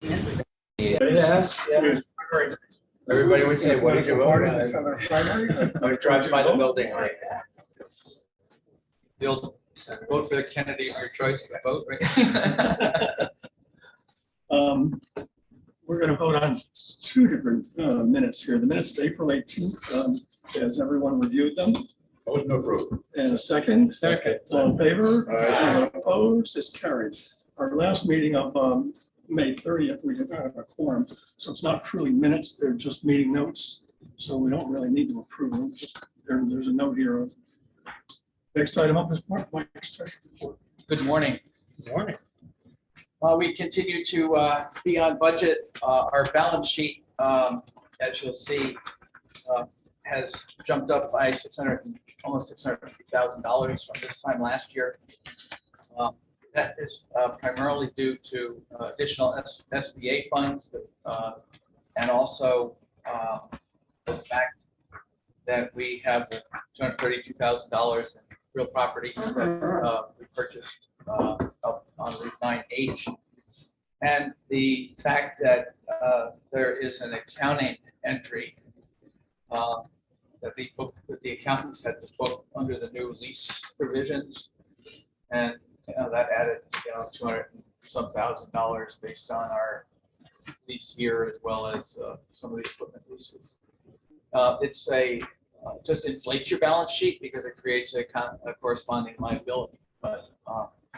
Yes. Yeah. Everybody would say, what did you vote? I drive by the building. The old vote for the Kennedy, your choice, vote, right? We're going to vote on two different minutes here. The minutes of April 18th. Has everyone reviewed them? Motion approved. And a second? Second. All in favor? Aye. Anyone opposed? It's carried. Our last meeting of May 30th, we did not have a quorum, so it's not truly minutes. They're just meeting notes. So we don't really need to approve them. There's a note here. Next item up is Mike's treasury report. Good morning. Good morning. We continue to be on budget. Our balance sheet, as you'll see, has jumped up by almost $650,000 from this time last year. That is primarily due to additional SBA funds and also the fact that we have $232,000 in real property that we purchased up on Route 9H, and the fact that there is an accounting entry that the accountants had to book under the new lease provisions, and that added $200 and some thousand based on our lease year as well as some of the equipment leases. It's just inflates your balance sheet because it creates a corresponding liability, but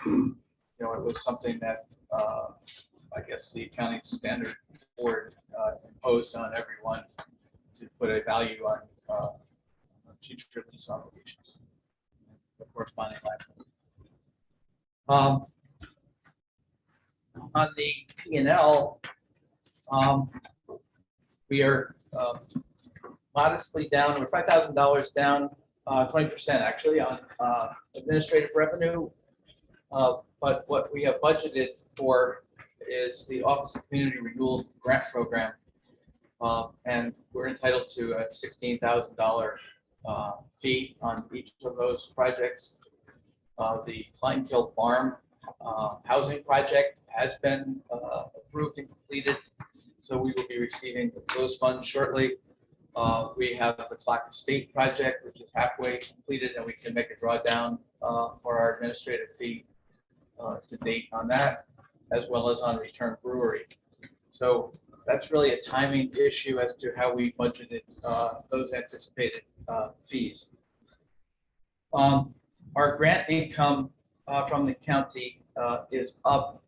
it was something that I guess the accounting standard board imposed on everyone to put a value on future lease obligations, the corresponding liability. On the P&L, we are modestly down. We're $5,000 down, 20% actually on administrative revenue. But what we have budgeted for is the Office of Community Renewal Grant Program, and we're entitled to a $16,000 fee on each of those projects. The Kleinkill Farm housing project has been approved and completed, so we will be receiving those funds shortly. We have the Clock Estate project, which is halfway completed, and we can make a drawdown for our administrative fee to date on that, as well as on Return Brewery. So that's really a timing issue as to how we budgeted those anticipated fees. Our grant income from the county is up.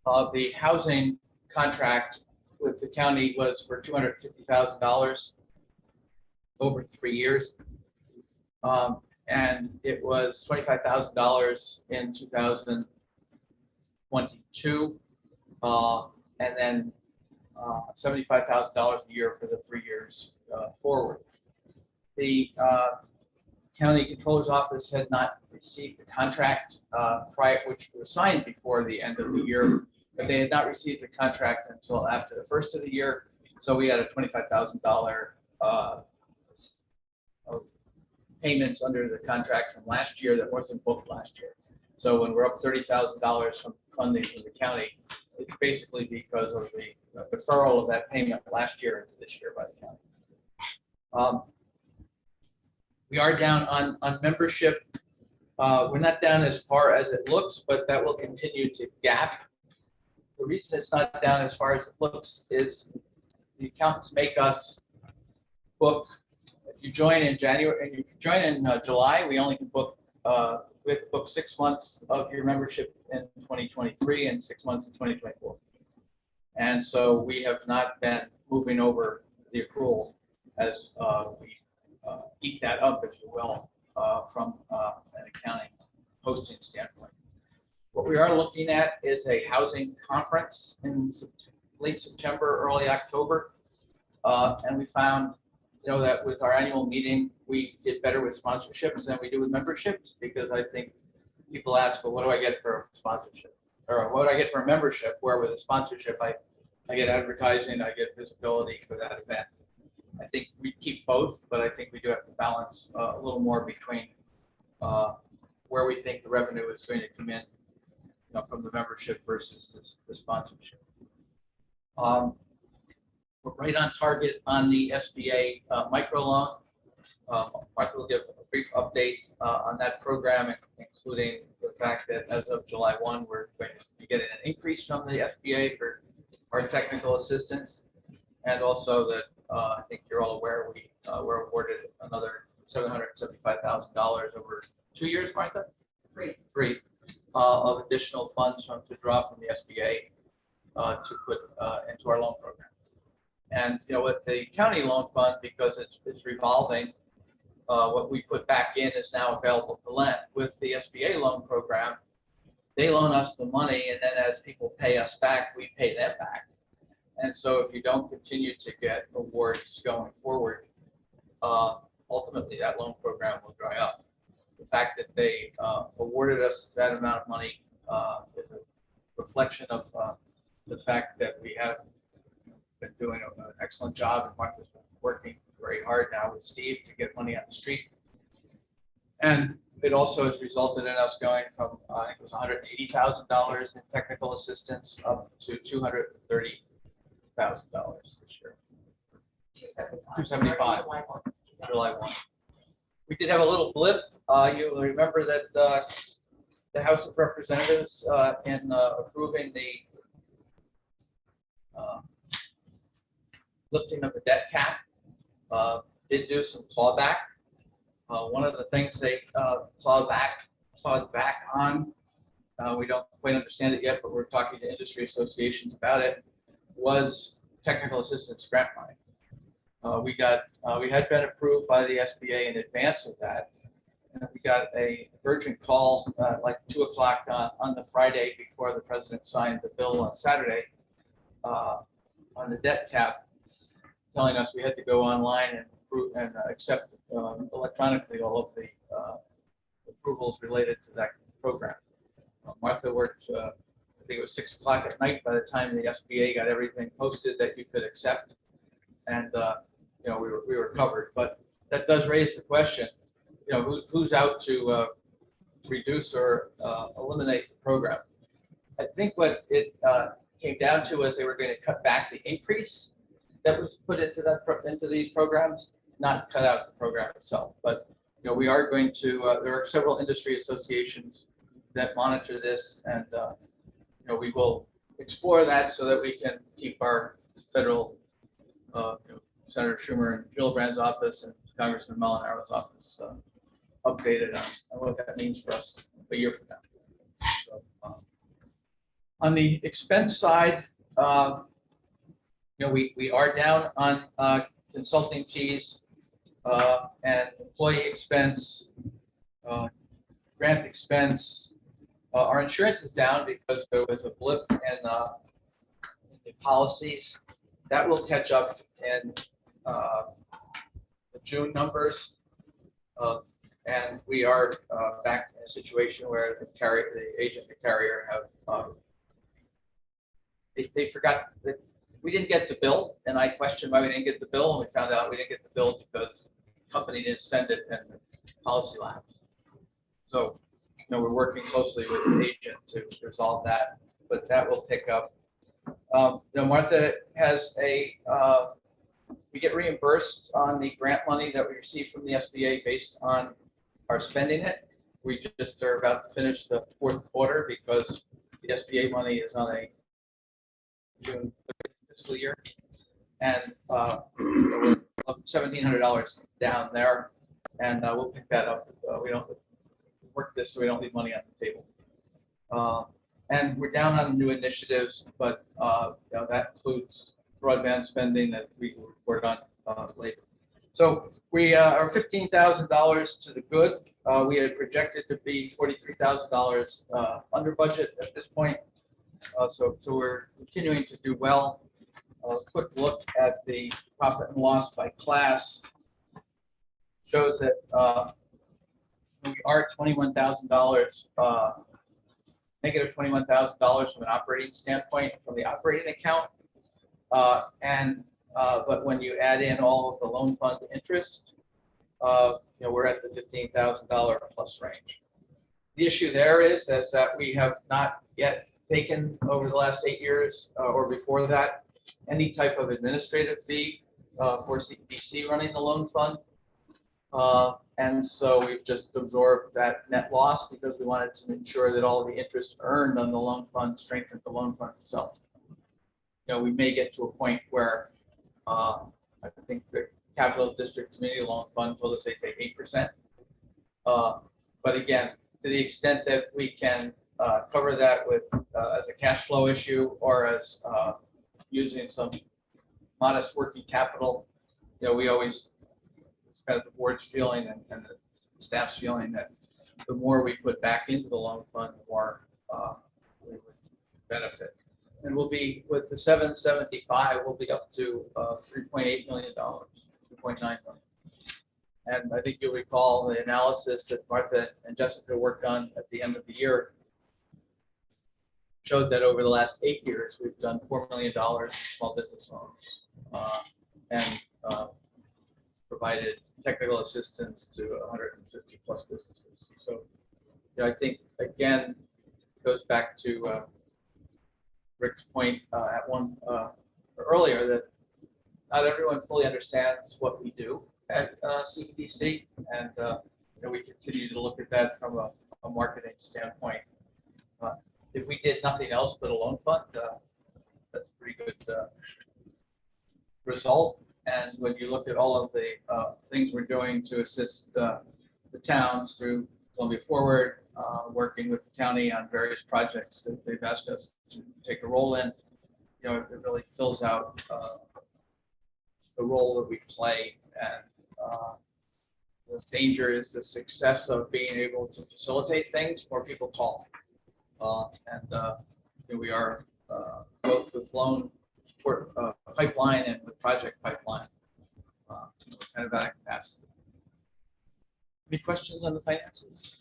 The housing contract with the county was for $250,000 over 3 years. And it was $25,000 in 2022, and then $75,000 a year for the 3 years forward. The County Controller's Office had not received the contract which was signed before the end of the year, but they had not received the contract until after the first of the year. So we had a $25,000 payments under the contract from last year that wasn't booked last year. So when we're up $30,000 from funding from the county, it's basically because of the deferral of that payment last year into this year by the county. We are down on membership. We're not down as far as it looks, but that will continue to gap. The reason it's not down as far as it looks is the accountants make us book. If you join in January and you join in July, we only can book. We have to book 6 months of your membership in 2023 and 6 months in 2024. And so we have not been moving over the accrual as we eat that up, if you will, from an accounting posting standpoint. What we are looking at is a housing conference in late September, early October. And we found that with our annual meeting, we did better with sponsorships than we do with memberships, because I think people ask, well, what do I get for a sponsorship? Or what do I get for a membership? Where with a sponsorship, I get advertising, I get visibility for that event. I think we keep both, but I think we do have to balance a little more between where we think the revenue is going to come in from the membership versus the sponsorship. We're right on target on the SBA micro loan. Martha will give a brief update on that program, including the fact that as of July 1, we're going to be getting an increase from the SBA for our technical assistance. And also that I think you're all aware we were awarded another $775,000 over 2 years, Martha? Three of additional funds to draw from the SBA to put into our loan program. And with the county loan fund, because it's revolving, what we put back in is now available to lend. With the SBA loan program, they loan us the money, and then as people pay us back, we pay them back. And so if you don't continue to get awards going forward, ultimately that loan program will dry up. The fact that they awarded us that amount of money is a reflection of the fact that we have been doing an excellent job, and Martha's been working very hard now with Steve to get money on the street. And it also has resulted in us going from, I think it was $180,000 in technical assistance up to $230,000 this year. 275. July 1. We did have a little blip. You will remember that the House of Representatives in approving the lifting of the debt cap did do some clawback. One of the things they clawed back on, we don't quite understand it yet, but we're talking to industry associations about it, was technical assistance grant money. We had been approved by the SBA in advance of that. And we got a urgent call like 2 o'clock on the Friday before the president signed the bill on Saturday on the debt cap, telling us we had to go online and approve and accept electronically all of the approvals related to that program. Martha worked, I think it was 6 o'clock at night by the time the SBA got everything posted that you could accept. And we were covered, but that does raise the question, who's out to reduce or eliminate the program? I think what it came down to was they were going to cut back the increase that was put into these programs, not cut out the program itself. But we are going to. There are several industry associations that monitor this, and we will explore that so that we can keep our federal. Senator Schumer and Gillibrand's office and Congressman Molinaro's office updated on what that means for us a year from now. So, on the expense side, we are down on consulting fees and employee expense, grant expense. Our insurance is down because there was a blip in the policies. That will catch up in the June numbers, and we are back in a situation where the agent and the carrier have they forgot that we didn't get the bill, and I questioned why we didn't get the bill, and we found out we didn't get the bill because the company didn't send it and the policy lapsed. So we're working closely with the agent to resolve that, but that will pick up. Martha has we get reimbursed on the grant money that we receive from the SBA based on our spending it. We just are about to finish the fourth quarter because the SBA money is on a June fiscal year, and we're $1,700 down there, and we'll pick that up. We don't work this so we don't leave money on the table. And we're down on new initiatives, but that includes broadband spending that we will report on later. So we are $15,000 to the good. We had projected to be $43,000 under budget at this point. So we're continuing to do well. A quick look at the profit and loss by class shows that we are $21,000. Negative $21,000 from an operating standpoint from the operating account, but when you add in all of the loan fund interest, we're at the $15,000 plus range. The issue there is that we have not yet taken over the last 8 years or before that any type of administrative fee for CEDC running the loan fund. And so we've just absorbed that net loss because we wanted to ensure that all of the interest earned on the loan fund strengthened the loan fund itself. You know, we may get to a point where I think the Capital District Community Loan Fund told us they take 8%. But again, to the extent that we can cover that with as a cash flow issue or as using some modest working capital, you know, we always, it's kind of the board's feeling and the staff's feeling that the more we put back into the loan fund, the more we would benefit. And we'll be, with the 775, we'll be up to $3.8 million, 2.9 million. And I think you'll recall the analysis that Martha and Jessica worked on at the end of the year showed that over the last 8 years, we've done $4 million in small business loans and provided technical assistance to 150 plus businesses. So, you know, I think, again, it goes back to Rick's point at one earlier that not everyone fully understands what we do at CEDC, and you know, we continue to look at that from a marketing standpoint. If we did nothing else but a loan fund, that's a pretty good result. And when you look at all of the things we're doing to assist the towns through Columbia Forward, working with the county on various projects that they've asked us to take a role in, you know, it really fills out the role that we play. And the danger is the success of being able to facilitate things, more people call. Here we are both with loan support pipeline and with project pipeline, kind of at capacity. Any questions on the finances?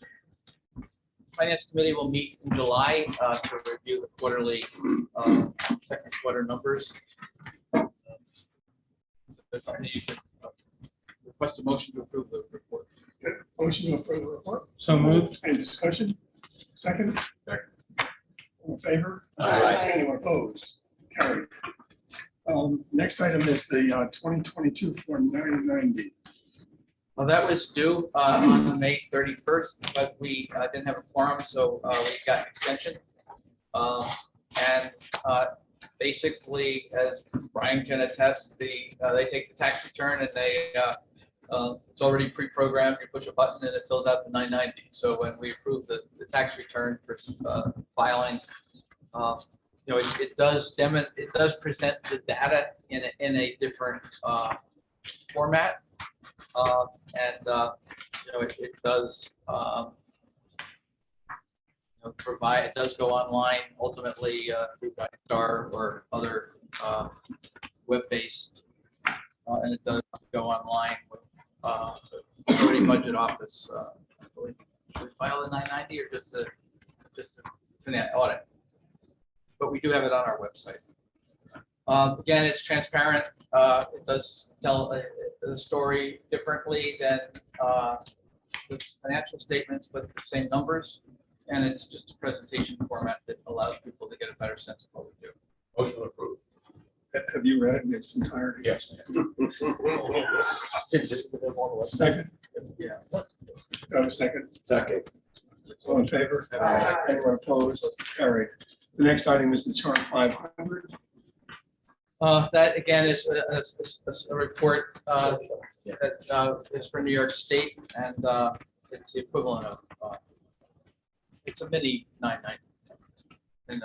Finance Committee will meet in July to review the quarterly second quarter numbers. There's nothing you should request a motion to approve the report. Motion to approve the report. So moved. Any discussion? Second? Second. All in favor? Aye. Anyone opposed? Carried. Next item is the 2022 Form 990. Well, that was due on May 31st, but we didn't have a quorum, so we got an extension. Basically, as Brian can attest, they take the tax return and they it's already pre-programmed. You push a button and it fills out the 990. So when we approve the tax return for filing, you know, it does present the data in a different format, and you know, it does you know, provide. It does go online ultimately through Star or other web-based, and it does go online with the Authority Budget Office. I believe. Should we file the 990 or just a finance audit? But we do have it on our website. Again, it's transparent. It does tell the story differently than the financial statements, but the same numbers. And it's just a presentation format that allows people to get a better sense of what we do. Motion approved. Have you read it in its entirety? Yes. Second? Yeah. Have a second? Second. All in favor? Aye. Anyone opposed? Carried. The next item is the chart 500. That again is a report that is for New York State, and it's the equivalent of it's a mini 990. And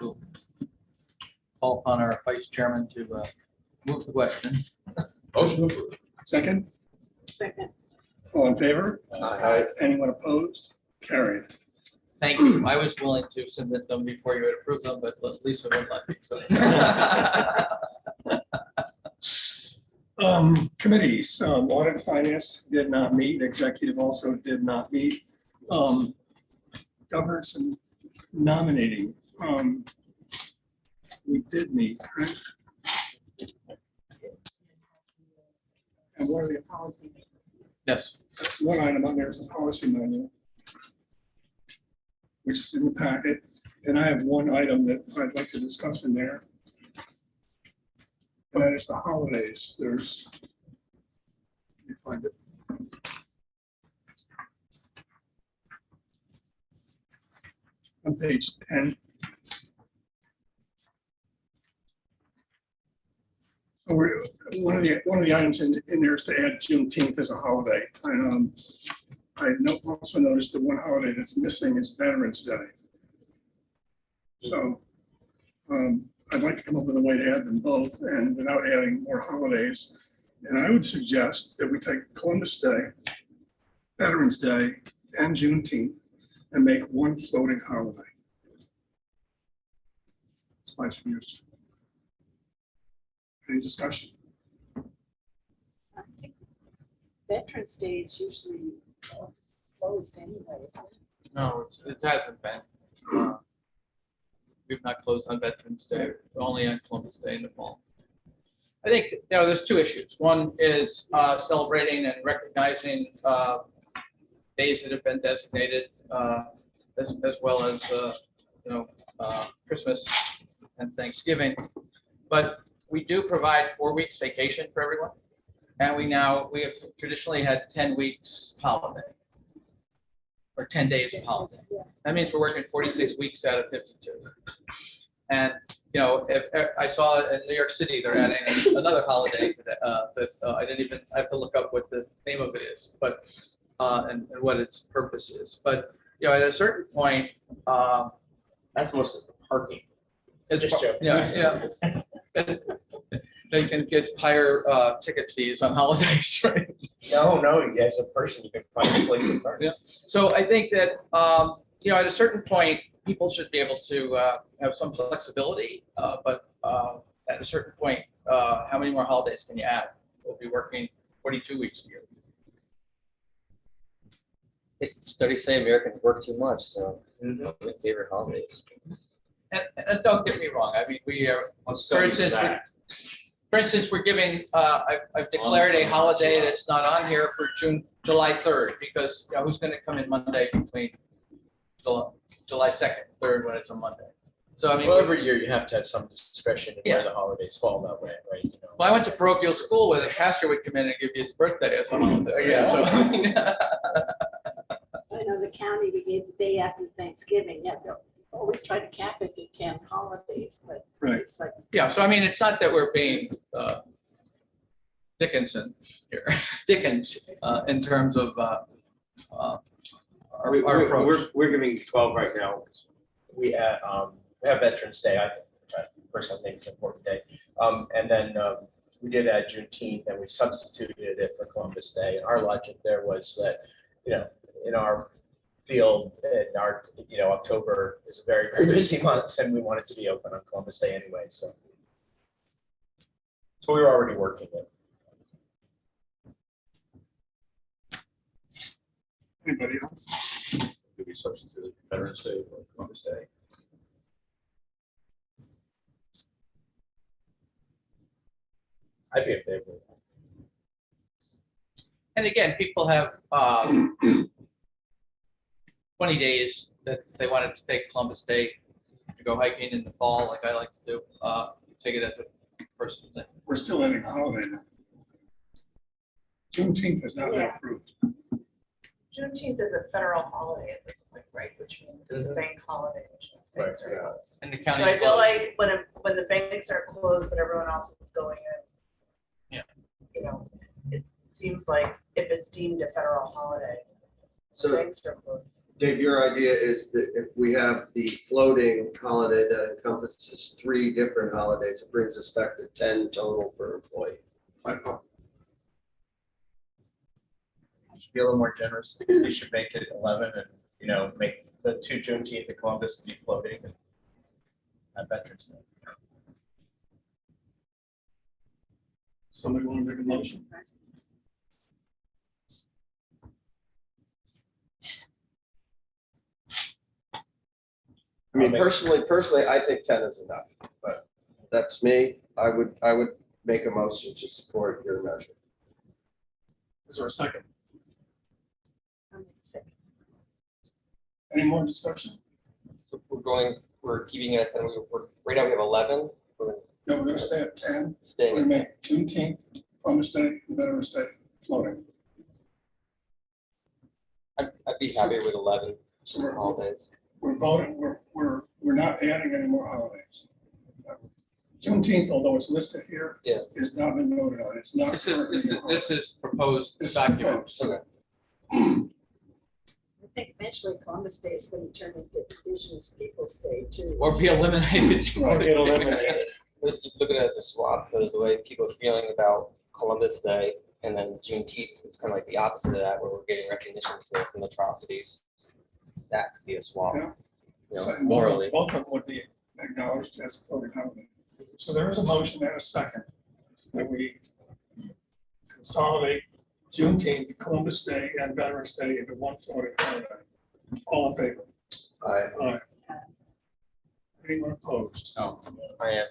we'll call upon our vice chairman to move the question. Motion approved. Second? Second. All in favor? Aye. Anyone opposed? Carried. Thank you. I was willing to submit them before you would approve them, but Lisa wouldn't let me. So. Committees, audit and finance did not meet. Executive also did not meet. Governance and nominating, we did meet, right? And what are the Policy. Yes. one item on there is a policy manual, which is in the packet. And I have one item that I'd like to discuss in there. And that is the holidays. There's, let me find it. On page 10. So one of the items in there is to add Juneteenth as a holiday. Also noticed that one holiday that's missing is Veterans Day. So I'd like to come up with a way to add them both and without adding more holidays. And I would suggest that we take Columbus Day, Veterans Day, and Juneteenth and make one floating holiday. That's my suggestion. Any discussion? I think Veterans Day is usually closed anyway, isn't it? No, it hasn't been. We've not closed on Veterans Day, only on Columbus Day in the fall. I think, there's two issues. One is celebrating and recognizing days that have been designated, as well as, Christmas and Thanksgiving. But we do provide 4 weeks vacation for everyone. And we have traditionally had 10 weeks holiday. Or 10 days of holiday. That means we're working 46 weeks out of 52. And, if I saw in New York City, they're adding another holiday to that I have to look up what the name of it is, but, and what its purpose is. But, at a certain point, That's mostly for parking. it's, Just joking. yeah. They can get higher ticket fees on holidays, right? No, as a person, you can find a place to park. Yeah. So I think that, at a certain point, people should be able to have some flexibility, but at a certain point, how many more holidays can you add? We'll be working 42 weeks a year. Studies say Americans work too much, so my favorite holidays. And don't get me wrong, I mean, we are, So for instance, we're giving, I've declared a holiday that's not on here for July 3rd, because, who's going to come in Monday between July 2nd, 3rd, when it's a Monday? So, I mean, Well, every year you have to have some discretion in Yeah. where the holidays fall that way, right? well, I went to parochial school where the pastor would come in and give you his birthday as a holiday. Yeah, so, I mean, I know the county, we gave the day after Thanksgiving, yeah, they'll always try to cap it to 10 holidays, but Right. it's like, yeah, so I mean, it's not that we're being Dickinson here, Dickens, in terms of our approach. We're giving 12 right now. We have Veterans Day, I personally think it's an important day. And then we did add Juneteenth and we substituted it for Columbus Day. And our logic there was that, in our field, in our, October is a very, very busy month and we wanted to be open on Columbus Day anyway, so. So we were already working it. Anybody else? Do we substitute Veterans Day for Columbus Day? I'd be in favor of that. And again, people have 20 days that if they wanted to take Columbus Day to go hiking in the fall, like I like to do, take it as a personal thing. We're still adding a holiday now. Juneteenth has not been Yeah. approved. Juneteenth is a federal holiday at this point, right, which means it's a bank holiday, which means banks Right, are yeah. closed. And the So county. I feel like when the banks are closed, but everyone else is going in. Yeah. It seems like if it's deemed a federal holiday, the So banks are closed. Dave, your idea is that if we have the floating holiday that encompasses 3 different holidays, it brings us back to 10 total per employee. I thought, I should be a little more generous. We should make it 11 and, make the 2 Juneteenth and Columbus be floating and have Veterans Day. somebody want to make a motion? I mean, personally, I think 10 is enough, but that's me. I would make a motion to support your measure. Is there a second? I'm sick. Any more discussion? So we're keeping it at 10. Right now we have 11. We're No, we're gonna stay at 10. We're Stay. gonna make Juneteenth, Columbus Day, and Veterans Day floating. I'd be happier with 11 So we're, holidays. we're voting, we're not adding any more holidays. Juneteenth, although it's listed here, Yeah. is not been voted on. It's not. This is proposed This is document. proposed. Okay. I think eventually Columbus Day is going to turn into Indigenous Peoples' Day too. Or be eliminated. Right. Get eliminated. Look at it as a swap, because the way people are feeling about Columbus Day and then Juneteenth, it's kind of like the opposite of that, where we're getting recognition for some atrocities. That could be a swap, Yeah. you So know, both morally. of them would be acknowledged as floating holiday. So there is a motion and a second that we consolidate Juneteenth, Columbus Day, and Veterans Day into one floating holiday. All in favor? Aye. Anyone opposed? No. I am.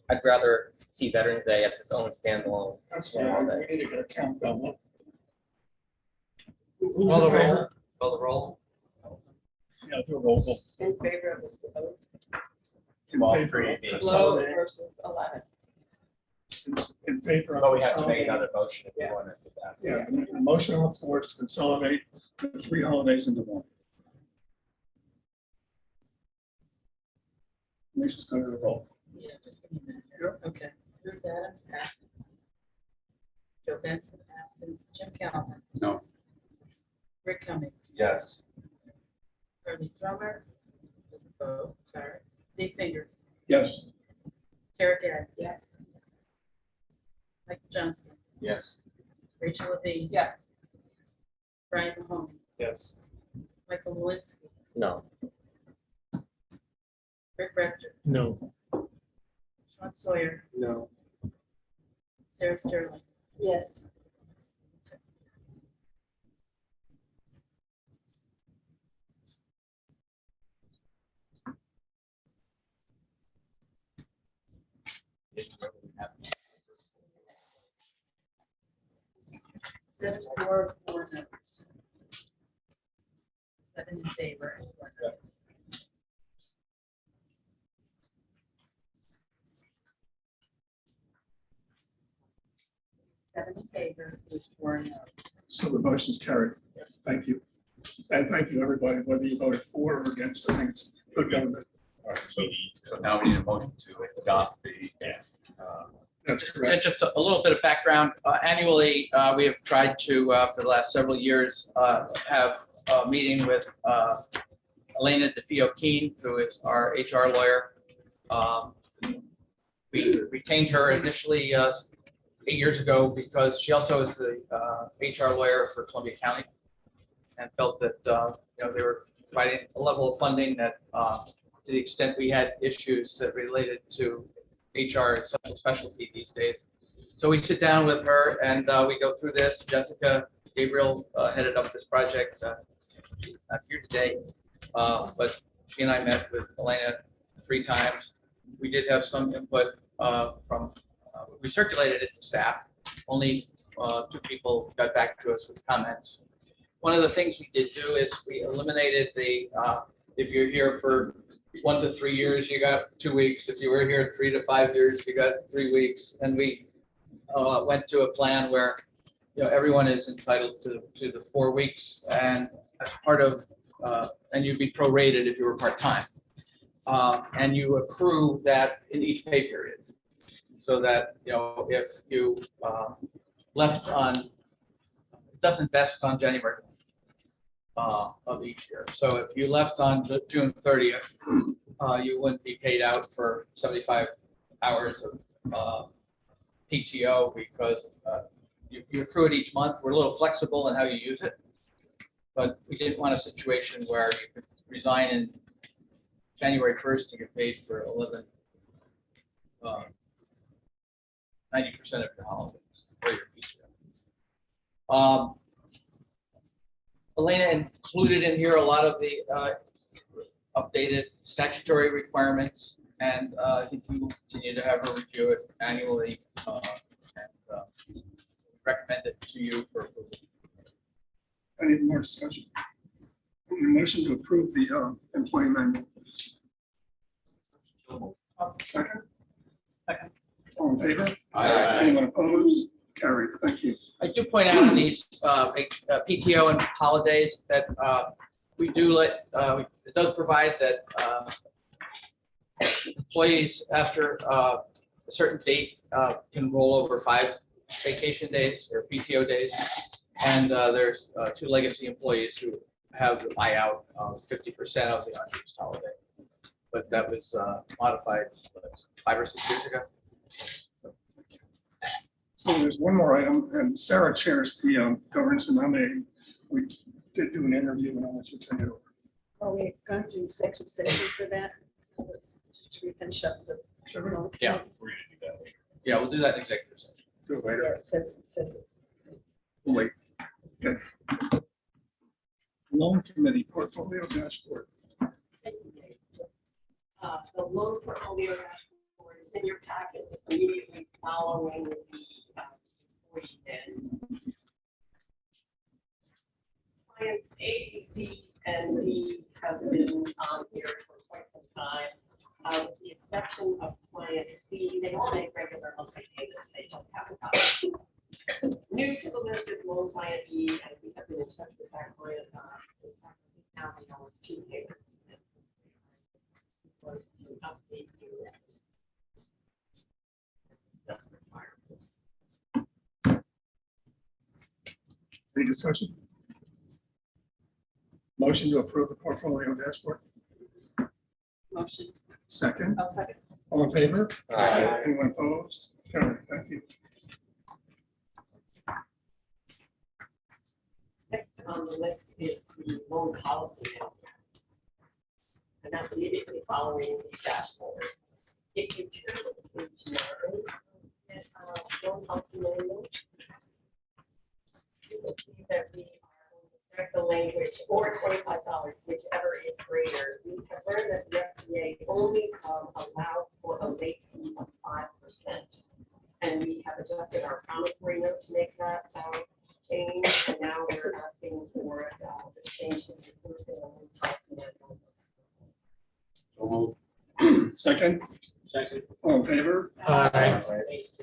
I'd rather see Veterans Day as its own standalone. That's why we need to get a count going. Who's Call the in favor? roll. Call the roll. Yeah, do a roll call. In favor of the vote, In All favor three of being- low consolidating- versus 11. In favor of. But we have to make consolidating- another motion if we Yeah. want to do that. Yeah, the motion on the floor is to consolidate the 3 holidays into one. Lisa's going to roll. Yeah, just give me a minute. Yep. Okay. Ruth Adams, absent. Joe Benson, absent. Jim Calhoun. No. Rick Cummings. Yes. Carly Drummer. Doesn't vote, sorry. Dave Finger. Yes. Tara Gad. Yes. Mike Johnston. Yes. Rachel Levine. Yeah. Brian Mahoney. Yes. Michael Malinsky. No. Rick Rector. No. Sean Sawyer. No. Sarah Sterling. Yes. Seven for, 4 notes. 7 in favor and 1 notes. Seven in favor with 4 notes. So the motion's carried. Thank you. And thank you, everybody, whether you voted for or against, I think it's good government. All right, so now we need a motion to adopt the. That's And correct. just a little bit of background. Annually, we have tried to, for the last several years, have a meeting with Elena DeFeo-Keen, who is our HR lawyer. We retained her initially 8 years ago because she also is the HR lawyer for Columbia County and felt that they were providing a level of funding that, to the extent we had issues that related to HR is such a specialty these days. So we sit down with her and we go through this. Jessica Gabriel headed up this project, not here today, but she and I met with Elena 3 times. We did have some input from, we circulated it to staff. Only 2 people got back to us with comments. One of the things we did do is we eliminated the, if you're here for 1 to 3 years, you got 2 weeks. If you were here 3 to 5 years, you got 3 weeks. And we went to a plan where, everyone is entitled to the 4 weeks, and as part of, and you'd be prorated if you were part-time. And you accrue that in each pay period. So that, if you left on, it doesn't vest on January of each year. So if you left on June 30th, you wouldn't be paid out for 75 hours of PTO because you accrue it each month. We're a little flexible in how you use it, but we didn't want a situation where you could resign in January 1st to get paid for 90% of your holidays or your PTO. Elena included in here a lot of the updated statutory requirements, and I think we will continue to have her review it annually and recommend it to you for approval. Any more discussion? A motion to approve the employee manual. Second, All in favor? Aye. Anyone opposed? Carried. Thank you. I do point out in these PTO and holidays that we do it does provide that employees after a certain date can roll over 5 vacation days or PTO days. And there's 2 legacy employees who have the buyout of 50% of the unused holiday. But that was modified 5 or 6 years ago. So there's one more item, and Sarah chairs the governance and nominating. We did do an interview, and I'll let you take it over. Are we going to do executive session for that? Should we finish up the? Should we? Yeah. We're gonna do that later. Yeah, we'll do that in executive session. Do it Yeah, later. it says it. We'll wait. Good. Loan committee portfolio dashboard. The loan portfolio dashboard is in your packet immediately following the employee end. Clients A, B, C, and D have been on here for quite some time. With the exception of client C, they all make regular monthly payments, they just haven't gotten. New to the list is loan client E, and we have been in touch with that client. In fact, now we know it's 2 payments. Update you. That's required. Any discussion? Motion to approve the portfolio dashboard. Motion. Second, I'll second. all in favor? Aye. Anyone opposed? Carried. Thank you. Next on the list is the loan policy. And that's immediately following the dashboard. If you turn to page 9, loan policy manual, you will see that we are going to the language or $25, whichever is greater. We have learned that the FDA only allows for a late fee of 5%. And we have adjusted our promissory note to make that change. And now we're asking for this change to the loan policy manual. So moved. Second, Second. all in favor? Aye.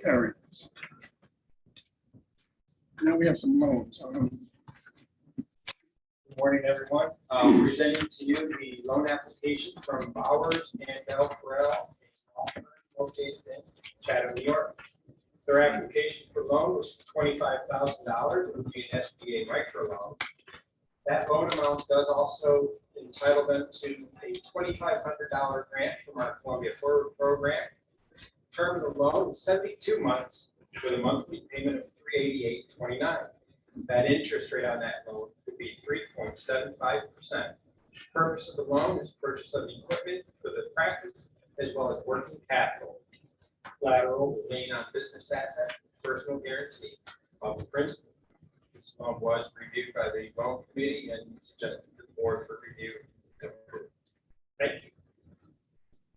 Carried. Now we have some loans. Good morning, everyone. Presenting to you the loan application from Bowers and Bell Corral, located in Chatham, New York. Their application for loan was $25,000. It would be an SBA microloan. That loan amount does also entitle them to a $2,500 grant from our Columbia Forward program. Term of the loan is 72 months with a monthly payment of $388.29. That interest rate on that loan would be 3.75%. Purpose of the loan is purchase of equipment for the practice as well as working capital. Collateral will remain on business assets, personal guarantee of the principal. This loan was reviewed by the loan committee and suggested to the board for review. Thank you.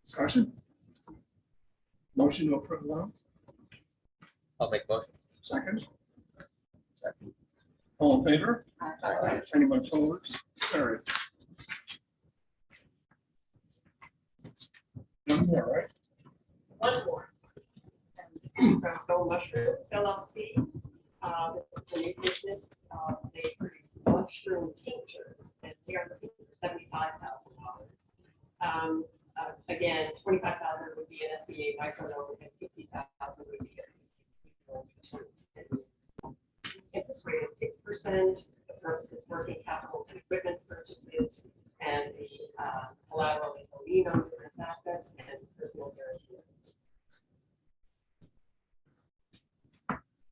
Discussion? Motion to approve loan. I'll make motion. Second, Second. all in favor? Aye. Anyone opposed? Carried. One more, right? One more. And this is from Go Mushrooms LLC. This is a new business. They produce mushroom tinctures, and they are looking for $75,000. Again, $25,000 would be an SBA microloan, and $50,000 would be interest rate is 6%. The purpose is working capital and equipment purchases, and the collateral is a lien on business assets and personal guarantee.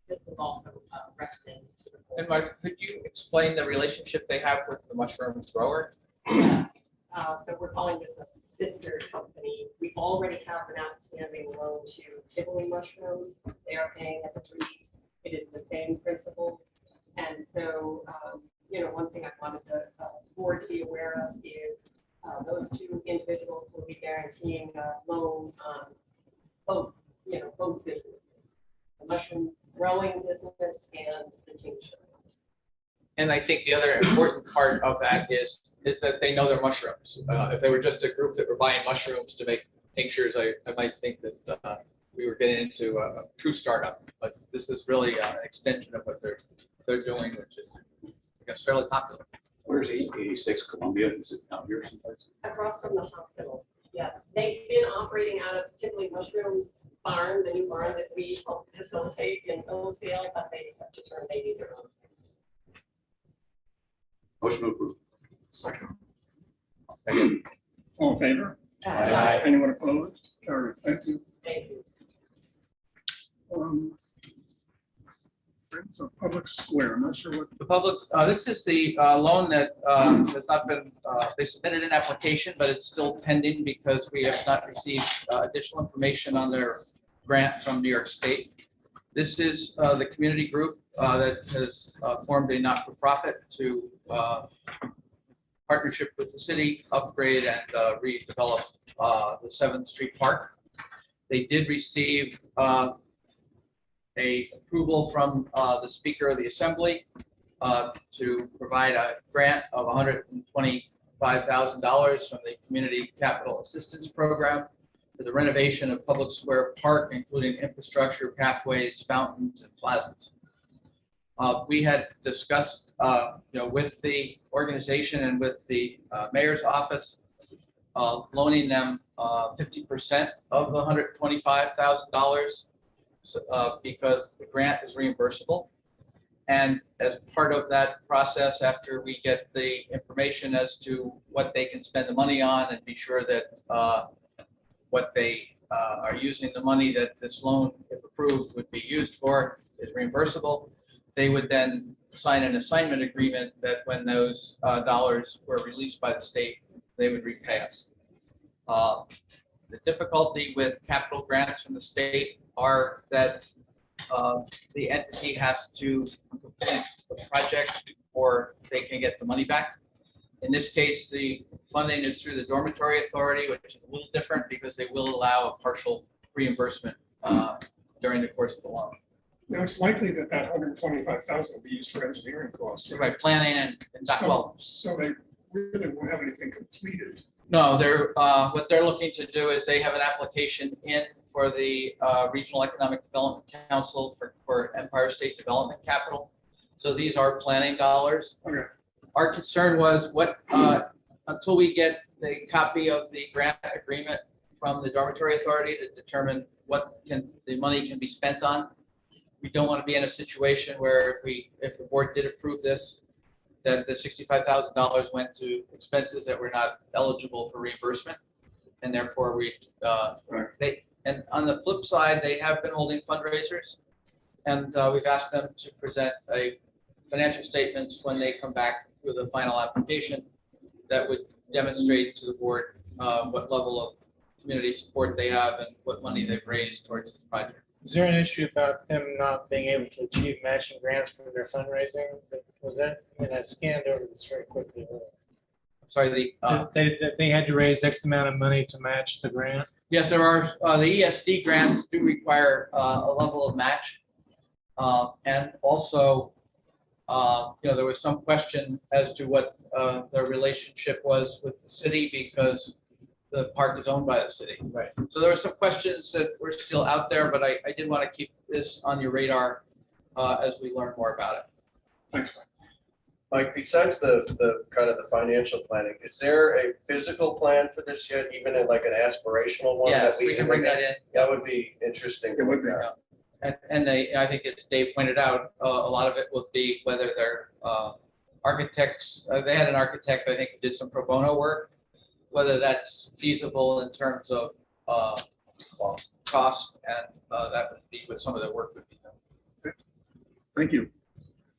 This was also recommended to the board. And Mark, could you explain the relationship they have with the mushroom grower? Yes. So we're calling this a sister company. We already have an outstanding loan to Tivoli Mushrooms. They are paying us a fee. It is the same principles. And so, one thing I wanted the board to be aware of is those 2 individuals will be guaranteeing a loan on both businesses, the mushroom growing business and the tincture. And I think the other important part of that is that they know their mushrooms. If they were just a group that were buying mushrooms to make tinctures, I might think that we were getting into a true startup, but this is really an extension of what they're doing, which is, I guess, fairly popular. Where's 86 Columbia? Is it out here someplace? Across from the hospital, yeah. They've been operating out of Tivoli Mushrooms Barn, the new barn that we help facilitate in Oakdale, but they have to turn maybe their own. Motion to approve. Second. Second. All in favor? Aye. Anyone opposed? Carried. Thank you. Thank you. It's a public square. I'm not sure what, The public, this is the loan that has not been, they submitted an application, but it's still pending because we have not received additional information on their grant from New York State. This is the community group that has formed a not-for-profit to partnership with the city, upgrade and redevelop the 7th Street Park. They did receive a approval from the Speaker of the Assembly to provide a grant of $125,000 from the Community Capital Assistance Program for the renovation of Public Square Park, including infrastructure, pathways, fountains, and plazas. We had discussed, with the organization and with the mayor's office, loaning them 50% of the $125,000 because the grant is reimbursable. And as part of that process, after we get the information as to what they can spend the money on and be sure that what they are using the money that this loan, if approved, would be used for is reimbursable, they would then sign an assignment agreement that when those dollars were released by the state, they would repay us. The difficulty with capital grants from the state are that the entity has to complete the project before they can get the money back. In this case, the funding is through the Dormitory Authority, which is a little different because they will allow a partial reimbursement during the course of the loan. now it's likely that 125,000 will be used for engineering costs. Right, planning and So, so they really won't have anything completed. no, they're what they're looking to do is they have an application in for the Regional Economic Development Council for Empire State Development Capital. So these are planning dollars. Okay. Our concern was what until we get the copy of the grant agreement from the Dormitory Authority to determine what the money can be spent on. We don't want to be in a situation where if the board did approve this, that the $65,000 went to expenses that were not eligible for reimbursement. And therefore and on the flip side, they have been holding fundraisers. And we've asked them to present a financial statements when they come back with a final application that would demonstrate to the board what level of community support they have and what money they've raised towards this project. Is there an issue about them not being able to achieve matching grants for their fundraising? Was that, I mean, I scanned over this very quickly. Sorry, They had to raise X amount of money to match the grant? yes, there are, the ESD grants do require a level of match. And also, there was some question as to what their relationship was with the city because the park is owned by the city. Right. So there are some questions that were still out there, but I did want to keep this on your radar as we learn more about it. Thanks, Mike, besides the kind of the financial planning, is there a physical plan for this yet, even in like an aspirational one? Yeah, that we can bring that in. That would be interesting. It would be. And I think as Dave pointed out, a lot of it will be whether they're architects. They had an architect, I think, who did some pro bono work, whether that's feasible in terms of cost, and that would be what some of the work would be done. Thank you.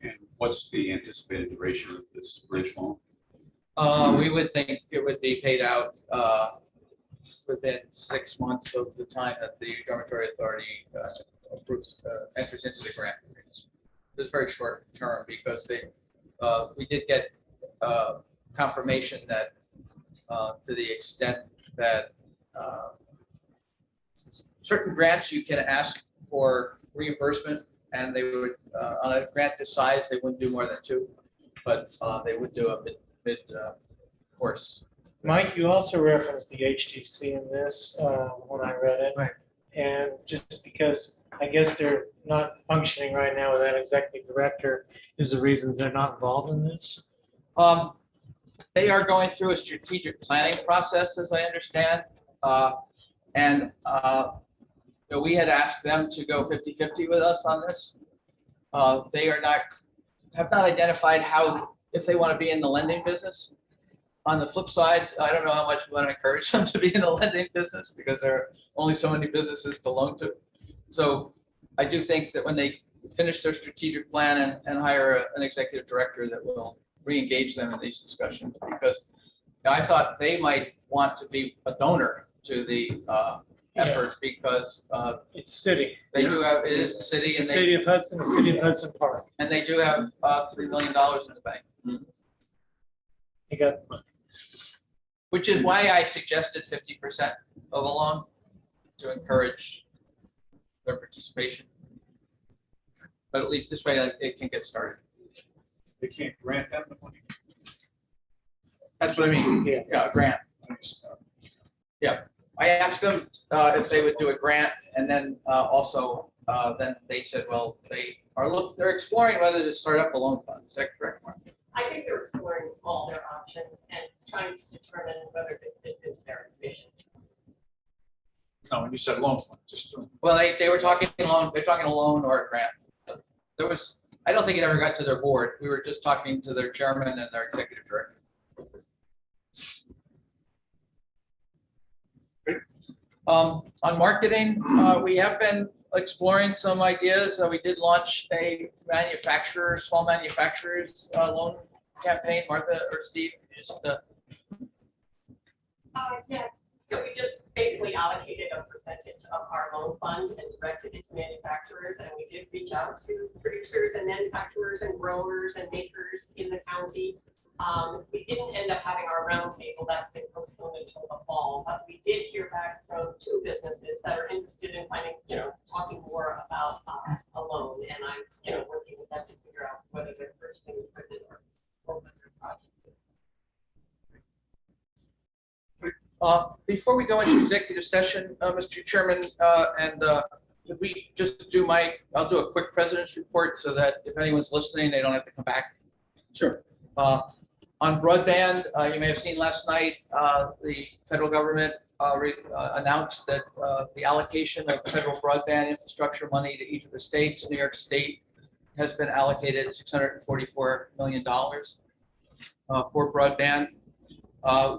And what's the anticipated duration of this bridge loan? We would think it would be paid out within 6 months of the time that the Dormitory Authority enters into the grant. It's very short term because we did get confirmation that to the extent that certain grants you can ask for reimbursement, and they would on a grant this size they wouldn't do more than 2, but they would do a mid course. Mike, you also referenced the HTC in this when I read it. Right. And just because I guess they're not functioning right now with that executive director is the reason they're not involved in this? They are going through a strategic planning process, as I understand. And so we had asked them to go 50-50 with us on this. They have not identified if they want to be in the lending business. On the flip side, I don't know how much we want to encourage them to be in the lending business because there are only so many businesses to loan to. So I do think that when they finish their strategic plan and hire an executive director that will re-engage them in these discussions, because I thought they might want to be a donor to the effort because It's city. they do have, it is the city It's and the city of Hudson, the city of Hudson Park. they do have $3 million in the bank, They got the money. which is why I suggested 50% of a loan to encourage their participation. But at least this way it can get started. They can't grant them the money. That's what I mean. Yeah, a grant. I asked them if they would do a grant, and then also then they said, well, they're exploring whether to start up a loan fund. Is that correct, Mark? I think they're exploring all their options and trying to determine whether this fits into their vision. No, when you said loan fund, just. Well, they were talking loan. They're talking a loan or a grant. I don't think it ever got to their board. We were just talking to their chairman and their executive director. On marketing, we have been exploring some ideas. We did launch a small manufacturers loan campaign. Martha or Steve, just Yes, so we just basically allocated a percentage of our loan fund and directed it to manufacturers. And we did reach out to producers and manufacturers and growers and makers in the county. We didn't end up having our roundtable. That's been postponed until the fall, but we did hear back from 2 businesses that are interested in talking more about a loan. And I'm, working with them to figure out whether they're purchasing equipment or what their project is. Before we go into executive session, Mr. Chairman, could we just I'll do a quick president's report so that if anyone's listening, they don't have to come back. Sure. On broadband, you may have seen last night, the federal government announced that the allocation of federal broadband infrastructure money to each of the states. New York State has been allocated $644 million for broadband.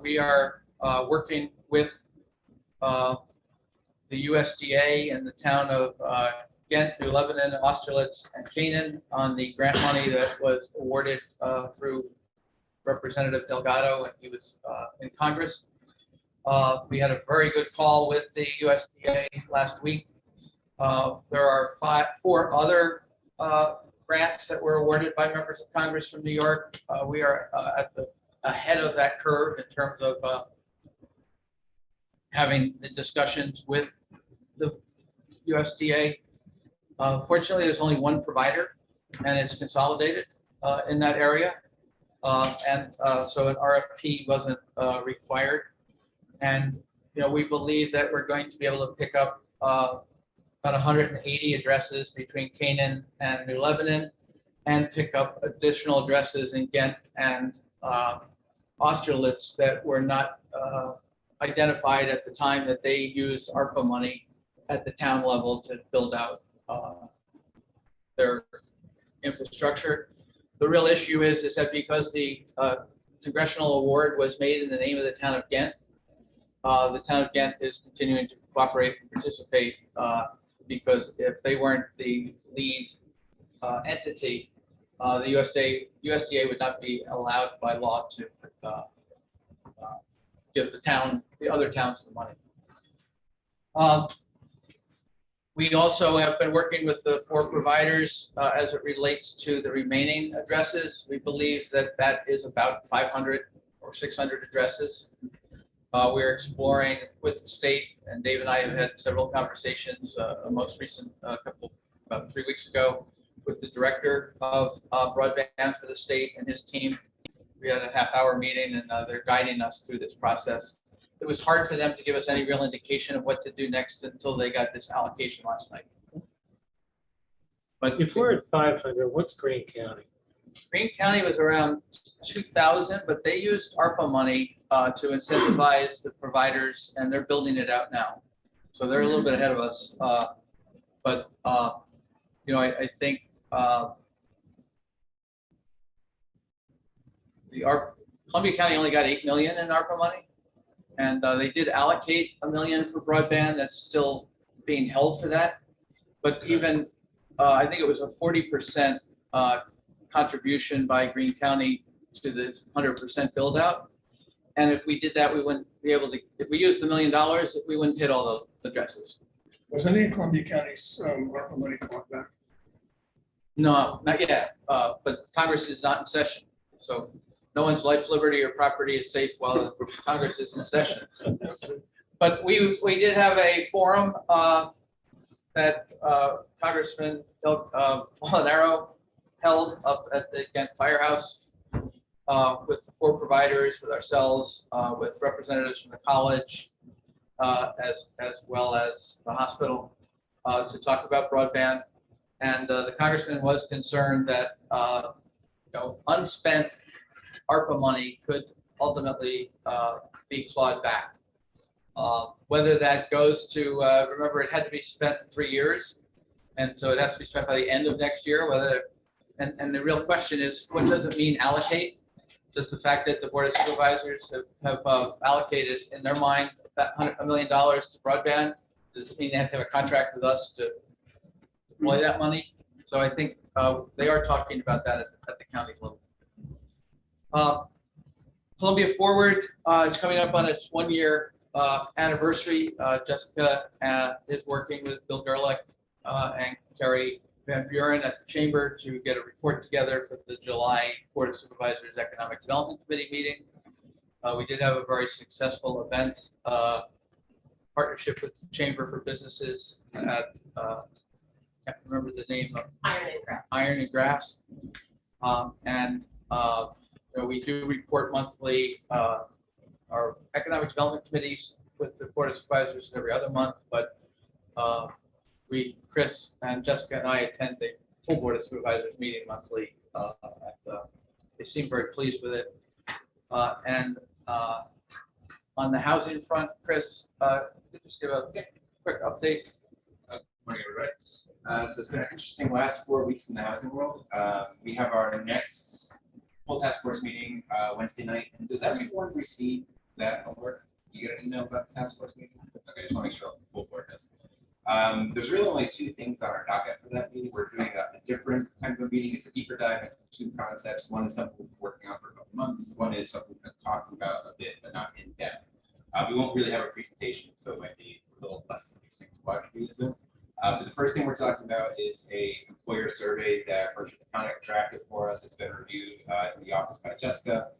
We are working with the USDA and the town of Ghent, New Lebanon, Austerlitz, and Canaan on the grant money that was awarded through Representative Delgado when he was in Congress. We had a very good call with the USDA last week. There are 4 other grants that were awarded by members of Congress from New York. We are ahead of that curve in terms of having the discussions with the USDA. Fortunately, there's only one provider, and it's consolidated in that area. So an RFP wasn't required. And, we believe that we're going to be able to pick up about 180 addresses between Canaan and New Lebanon and pick up additional addresses in Ghent and Austerlitz that were not identified at the time that they used ARPA money at the town level to build out their infrastructure. The real issue is that because the congressional award was made in the name of the town of Ghent, the town of Ghent is continuing to cooperate and participate because if they weren't the lead entity, the USDA would not be allowed by law to give the other towns the money. We also have been working with the 4 providers as it relates to the remaining addresses. We believe that is about 500 or 600 addresses. We're exploring with the state, and Dave and I have had several conversations, a most recent about 3 weeks ago, with the director of broadband for the state and his team. We had a half-hour meeting, and they're guiding us through this process. it was hard for them to give us any real indication of what to do next until they got this allocation last night. But If we're at 500, what's Green County? Green County was around 2,000, but they used ARPA money to incentivize the providers, and they're building it out now. So they're a little bit ahead of us. But you know, I think Columbia County only got 8 million in ARPA money, and they did allocate $1 million for broadband. That's still being held for that. But even I think it was a 40% contribution by Greene County to the 100% build out. And if we did that, we wouldn't be able to, if we used the $1 million, we wouldn't hit all the addresses. Was any of Columbia County's ARPA money bought back? No, not yet. But Congress is not in session. So no one's life, liberty, or property is safe while the Congress is in session. But we did have a forum that Congressman Molinaro held up at the Kent Firehouse with the 4 providers, with ourselves, with representatives from the college, as well as the hospital, to talk about broadband. And the congressman was concerned that unspent ARPA money could ultimately be clawed back. Whether that goes to, remember, it had to be spent in 3 years, and so it has to be spent by the end of next year. Whether, and the real question is, what does it mean allocate? Does the fact that the Board of Supervisors have allocated in their mind that $100 million to broadband, does it mean they have to have a contract with us to deploy that money? So I think they are talking about that at the county level. Columbia Forward is coming up on its 1-year anniversary. Jessica is working with Bill Gerlich and Terry Van Buren at the Chamber to get a report together for the July Board of Supervisors Economic Development Committee meeting. We did have a very successful event, partnership with the Chamber for Businesses at, can't remember the name of Iron and Grass. We do report monthly our economic development committees with the Board of Supervisors every other month, but Chris and Jessica and I attend the full Board of Supervisors meeting monthly. They seem very pleased with it. On the housing front, Chris, could you just give a quick update? Morning, everybody. So it's been an interesting last 4 weeks in the housing world. We have our next full task force meeting Wednesday night. And does everyone receive that alert? You get an email about the task force meeting? Okay, just want to make sure the full board does. There's really only 2 things on our docket for that meeting. We're doing a different kind of a meeting. It's a deeper dive into 2 concepts. One is something we've been working on for a couple months. One is something we've been talking about a bit, but not in depth. We won't really have a presentation, so it might be a little less interesting to watch via Zoom. But the first thing we're talking about is a employer survey that Merchant County drafted for us. It's been reviewed in the office by Jessica.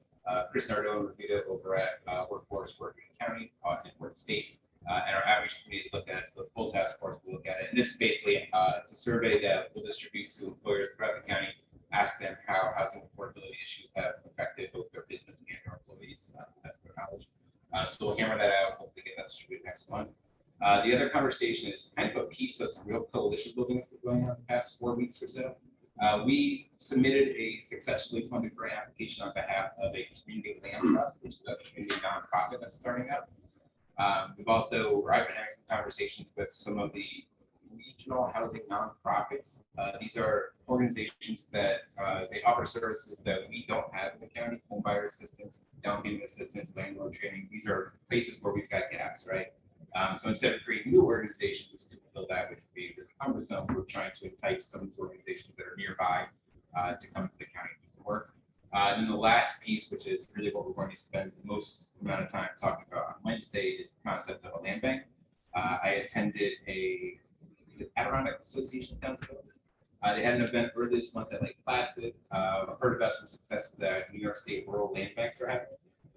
Chris Nardone reviewed it over at Workforce Working County and Work State. And our outreach committee is looking at it, so the full task force will look at it. And this basically, it's a survey that we'll distribute to employers throughout the county, ask them how housing affordability issues have affected both their business and their employees. That's their knowledge. So we'll hammer that out, hopefully get that distributed next month. The other conversation is kind of a piece of some real coalition building that's been going on the past 4 weeks or so. We submitted a successfully funded grant application on behalf of a community land trust, which is a community nonprofit that's starting up. I've been having some conversations with some of the regional housing nonprofits. These are organizations that they offer services that we don't have in the county: home buyer assistance, down payment assistance, landlord training. These are places where we've got gaps, right? So instead of creating new organizations to fill that, which would be really cumbersome, we're trying to entice some of these organizations that are nearby to come to the county and do some work. And then the last piece, which is really what we're going to spend the most amount of time talking about on Wednesday, is the concept of a land bank. I attended is it Adirondack Association of Towns and Villages? They had an event earlier this month at Lake Placid. I've heard about some success that New York State rural land banks are having.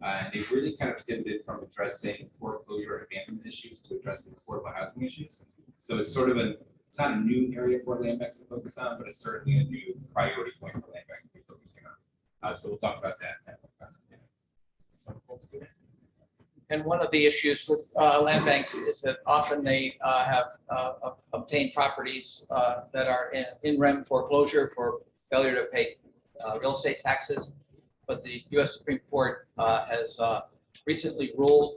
And they've really kind of pivoted from addressing foreclosure and abandonment issues to addressing affordable housing issues. So it's sort of it's not a new area for land banks to focus on, but it's certainly a new priority point for land banks to be focusing on. So we'll talk about that. Some folks do. And one of the issues with land banks is that often they have obtained properties that are in rem foreclosure for failure to pay real estate taxes. But the US Supreme Court has recently ruled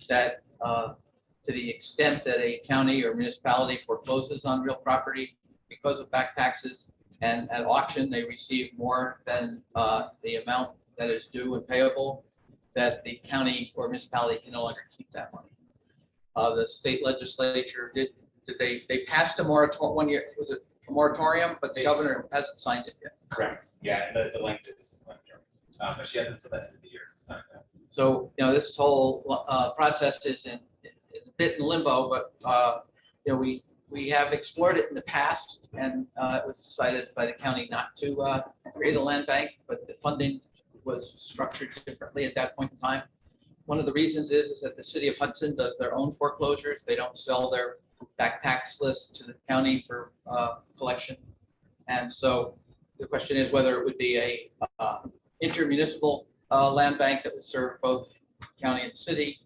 that to the extent that a county or municipality forecloses on real property because of back taxes, and at auction they receive more than the amount that is due and payable, that the county or municipality can no longer keep that money. The state legislature they passed a moratorium 1 year, was it a moratorium, but the governor hasn't signed it yet. Correct. Yeah, and the length is but she hasn't until the end of the year to sign that. So, this whole process is a bit in limbo, but we have explored it in the past, and it was decided by the county not to create a land bank, but the funding was structured differently at that point in time. One of the reasons is that the city of Hudson does their own foreclosures. They don't sell their back tax list to the county for collection. And so the question is whether it would be a intermunicipal land bank that would serve both county and city,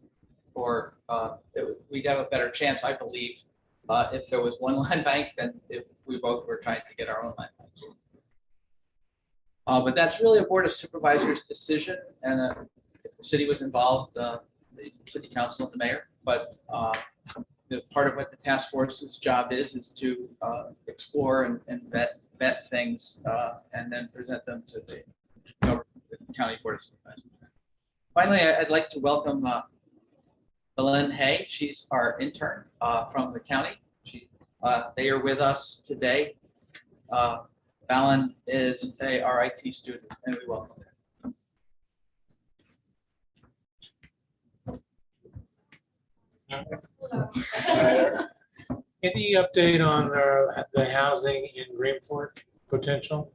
or we'd have a better chance, I believe, if there was one land bank than if we both were trying to get our own land bank. But that's really a Board of Supervisors decision, and if the city was involved, the city council and the mayor. But part of what the task force's job is to explore and vet things and then present them to the county Board of Supervisors. Finally, I'd like to welcome Belen Hay. She's our intern from the county. They are with us today. Belen is our IT student, and we welcome her. Any update on the housing in Greenport potential?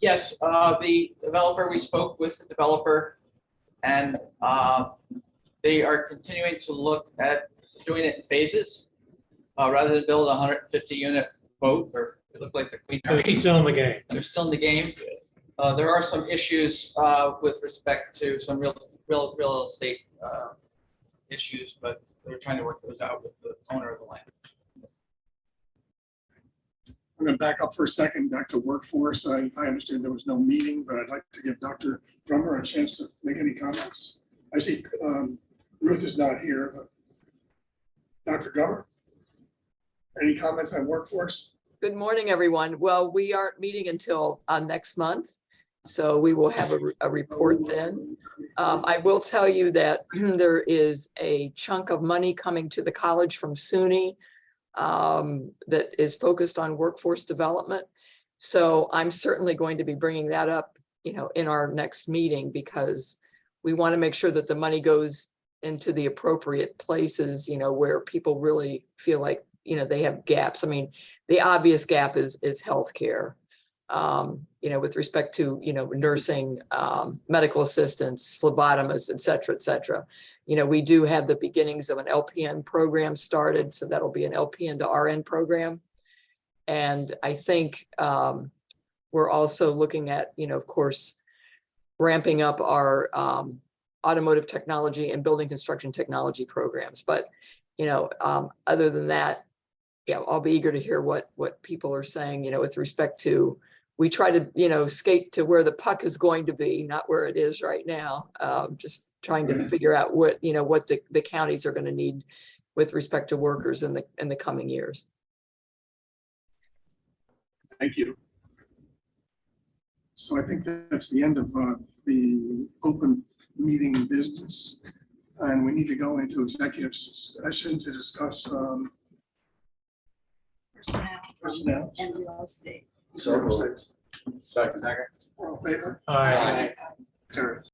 Yes, the developer, we spoke with the developer, and they are continuing to look at doing it in phases rather than build a 150 unit boat, or it looked like the Queen. They're still in the game. They're still in the game. There are some issues with respect to some real estate issues, but they're trying to work those out with the owner of the land. I'm going to back up for a second, back to workforce. I understand there was no meeting, but I'd like to give Dr. Drummer a chance to make any comments. I see Ruth is not here, but Dr. Drummer, any comments on workforce? Good morning, everyone. Well, we aren't meeting until next month, so we will have a report then. I will tell you that there is a chunk of money coming to the college from SUNY that is focused on workforce development. So I'm certainly going to be bringing that up, in our next meeting, because we want to make sure that the money goes into the appropriate places, where people really feel like, they have gaps. I mean, the obvious gap is healthcare, with respect to, nursing, medical assistants, phlebotomists, et cetera, we do have the beginnings of an LPN program started. So that'll be an LPN to RN program. And I think we're also looking at, of course, ramping up our automotive technology and building construction technology programs. But, other than that, I'll be eager to hear what people are saying, with respect to, we try to, skate to where the puck is going to be, not where it is right now. Just trying to figure out what the counties are going to need with respect to workers in the coming years. Thank you. So I think that's the end of the open meeting business. And we need to go into executive session to discuss personnel And real estate. So, Second. all in favor? All right. Carries.